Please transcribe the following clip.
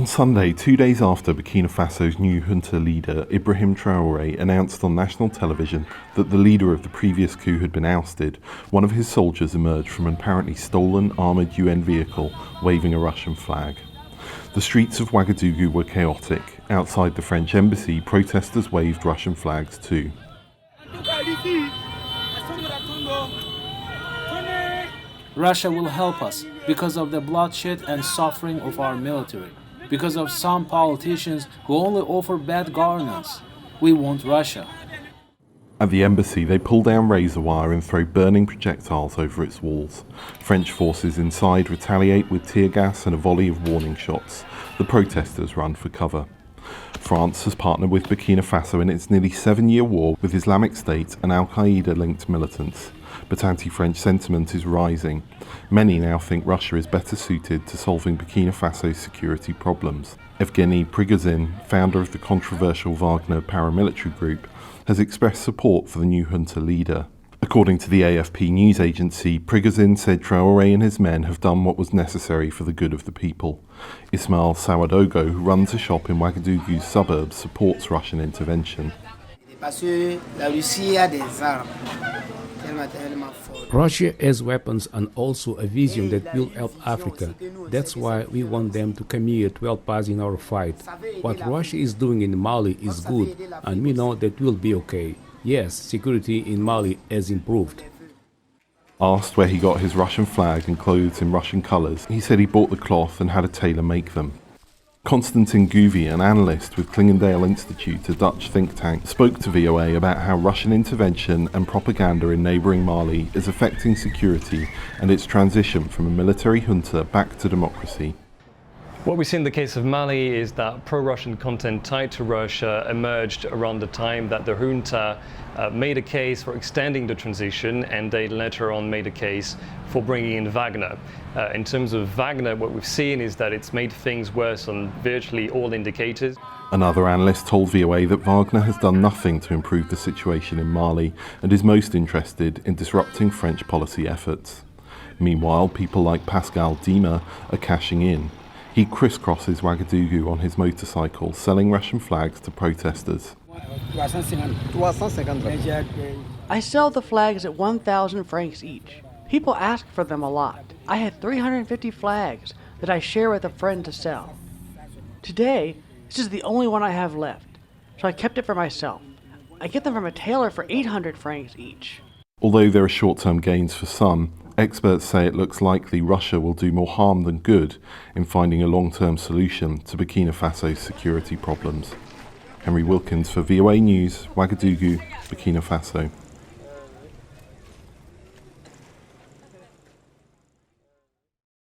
On Sunday, 2 days after Burkina Faso's new junta leader, Ibrahim Traoré, announced on national television that the leader of the previous coup had been ousted, one of his soldiers emerged from an apparently stolen armoured UN vehicle waving a Russian flag. The streets of Ouagadougou were chaotic. Outside the French embassy, protesters waved Russian flags too. Russia will help us because of the bloodshed and suffering of our military, because of some politicians who only offer bad governance. We want Russia. At the embassy, they pull down razor wire and throw burning projectiles over its walls. French forces inside retaliate with tear gas and a volley of warning shots. The protesters run for cover. France has partnered with Burkina Faso in its nearly 7-year war with Islamic State and Al-Qaeda-linked militants. But anti-French sentiment is rising. Many now think Russia is better suited to solving Burkina Faso's security problems. Evgeny Prigozhin, founder of the controversial Wagner paramilitary group, has expressed support for the new junta leader. According to the AFP news agency, Prigozhin said Traoré and his men have done what was necessary for the good of the people. Ismail Sawadogo, who runs a shop in Ouagadougou's suburbs, supports Russian intervention. Russia has weapons and also a vision that will help Africa. That's why we want them to come here to help us in our fight. What Russia is doing in Mali is good, and we know that will be okay. Yes, security in Mali has improved. Asked where he got his Russian flag and clothes in Russian colours, he said he bought the cloth and had a tailor make them. Constantin Gouvi, an analyst with Clingendale Institute, a Dutch think tank, spoke to VOA about how Russian intervention and propaganda in neighbouring Mali is affecting security and its transition from a military junta back to democracy. What we see in the case of Mali is that pro-Russian content tied to Russia emerged around the time that the junta made a case for extending the transition, and they later on made a case for bringing in Wagner. In terms of Wagner, what we've seen is that it's made things worse on virtually all indicators. Another analyst told VOA that Wagner has done nothing to improve the situation in Mali and is most interested in disrupting French policy efforts. Meanwhile, people like Pascal Dima are cashing in. He crisscrosses Ouagadougou on his motorcycle, selling Russian flags to protesters. I sell the flags at 1,000 francs each. People ask for them a lot. I have 350 flags that I share with a friend to sell. Today, this is the only one I have left, so I kept it for myself. I get them from a tailor for 800 francs each. Although there are short-term gains for some, experts say it looks likely Russia will do more harm than good in finding a long-term solution to Burkina Faso's security problems. Henry Wilkins for VOA News, Ouagadougou, Burkina Faso.